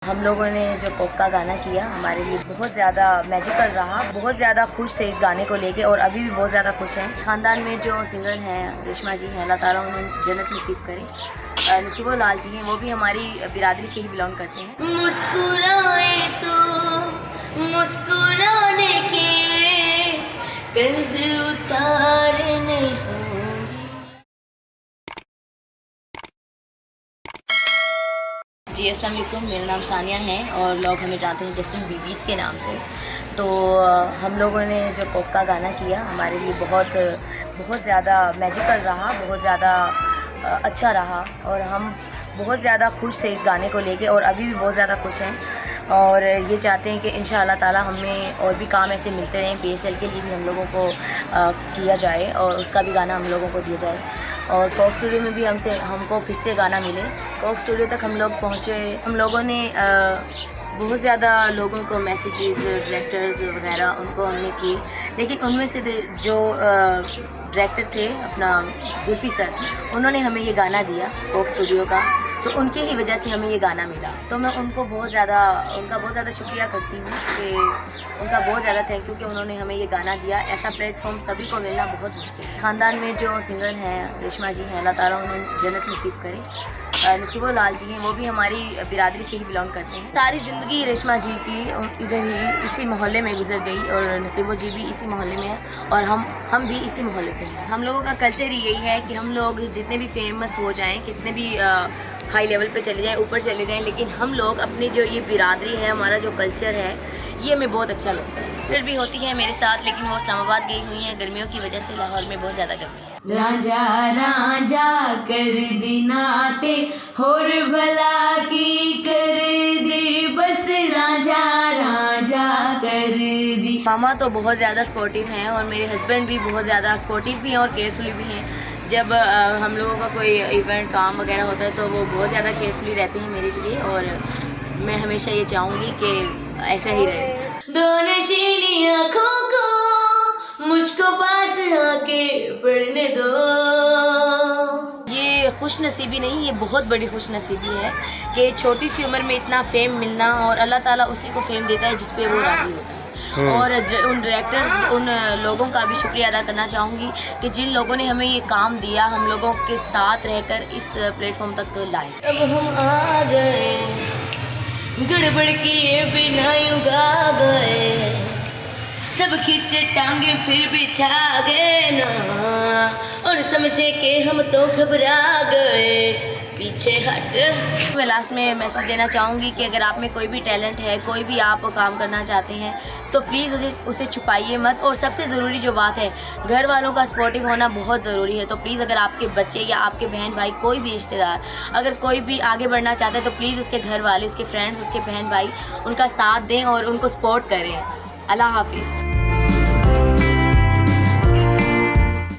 हम लोगों ने जो कोक का गाना किया हमारे लिए बहुत ज़्यादा मैजिकल रहा। बहुत ज़्यादा खुश थे इस गाने को लेके और अभी भी बहुत ज़्यादा खुश हैं। ख़ानदान में जो सिंगर हैं रेशमा जी हैं, अल्लाह ताला उन्हें जन्नत नसीब करे। नसीबो लाल जी हैं, वो भी हमारी बिरादरी से ही बिलोंग करते हैं। मुस्कुराए तो मुस्कुराने के कर्ज उतारने जी। अस्सलाम वालेकुम, मेरा नाम सानिया है और लोग हमें जानते हैं जस्टिन बीबीज़ के नाम से। तो हम लोगों ने जो कोक का गाना किया हमारे लिए बहुत ज़्यादा मैजिकल रहा। बहुत ज़्यादा अच्छा रहा और हम बहुत ज़्यादा खुश थे इस गाने को लेके और अभी भी बहुत ज़्यादा खुश हैं और ये चाहते हैं कि इंशाअल्लाह ताला हमें और भी काम ऐसे मिलते रहें। PSL के लिए भी हम लोगों को किया जाए और उसका भी गाना हम लोगों को दिया जाए और कोक स्टूडियो में भी हमको फिर से गाना मिले। कोक स्टूडियो तक हम लोग पहुँचे। हम लोगों ने बहुत ज़्यादा लोगों को मैसेजेस, डायरेक्टर्स वगैरह उनको हमने की, लेकिन उनमें से जो डायरेक्टर थे अपना जुल्फी सर, उन्होंने हमें ये गाना दिया कोक स्टूडियो का, तो उनकी ही वजह से हमें ये गाना मिला। तो मैं उनका बहुत ज़्यादा शुक्रिया करती हूँ कि उनका बहुत ज़्यादा थैंक यू कि उन्होंने हमें ये गाना दिया। ऐसा प्लेटफॉर्म सभी को मिलना बहुत मुश्किल है। ख़ानदान में जो सिंगर हैं रेशमा जी हैं, अल्लाह ताला उन्हें जन्नत नसीब करे। नसीबो लाल जी हैं, वो भी हमारी बिरादरी से ही बिलोंग करते हैं। सारी ज़िंदगी रेशमा जी की इधर ही इसी मोहल्ले में गुजर गई और नसीबो जी भी इसी मोहल्ले में हैं और हम भी इसी मोहल्ले से हैं। हम लोगों का कल्चर ही यही है कि हम लोग जितने भी फेमस हो जाएँ, कितने भी हाई लेवल पे चले जाएं, ऊपर चले जाएं, लेकिन हम लोग अपनी जो ये बिरादरी है, हमारा जो कल्चर है, ये हमें बहुत अच्छा लगता है। कल्चर भी होती है मेरे साथ, लेकिन वो इस्लामाबाद गई हुई हैं गर्मियों की वजह से। लाहौर में बहुत ज़्यादा गर्मी है। राजा राजा कर दिनाते होर भला की कर दे, बस राजा राजा कर दी। मामा तो बहुत ज़्यादा सपोर्टिव हैं और मेरे हस्बैंड भी बहुत ज़्यादा सपोर्टिव भी हैं और केयरफुली भी हैं। जब हम लोगों का कोई इवेंट काम वगैरह होता है तो वो बहुत ज़्यादा केयरफुली रहते हैं मेरे लिए और मैं हमेशा ये चाहूँगी कि ऐसा ही रहे। दो नशीली आँखों को मुझको पास आके पढ़ने दो। ये खुश नसीबी नहीं, ये बहुत बड़ी खुश नसीबी है कि छोटी सी उम्र में इतना फेम मिलना और अल्लाह ताला उसी को फेम देता है जिस पे वो राज़ी होता है। और उन डायरेक्टर्स, उन लोगों का भी शुक्रिया अदा करना चाहूँगी कि जिन लोगों ने हमें ये काम दिया, हम लोगों के साथ रहकर इस प्लेटफॉर्म तक लाए। अब हम आ गए, गड़बड़ किए बिना यूं गा गए, सब खींचे टांगे फिर भी छा गए ना, और समझे कि हम तो घबरा गए, पीछे हट। मैं लास्ट में मैसेज देना चाहूँगी कि अगर आप में कोई भी टैलेंट है, कोई भी आप काम करना चाहते हैं, तो प्लीज़ उसे छुपाइए मत। और सबसे ज़रूरी जो बात है, घर वालों का सपोर्टिव होना बहुत ज़रूरी है। तो प्लीज़ अगर आपके बच्चे या आपके बहन भाई, कोई भी रिश्तेदार अगर कोई भी आगे बढ़ना चाहता है, तो प्लीज़ उसके घर वाले, उसके फ्रेंड्स, उसके बहन भाई उनका साथ दें और उनको सपोर्ट करें। अल्लाह हाफिज़।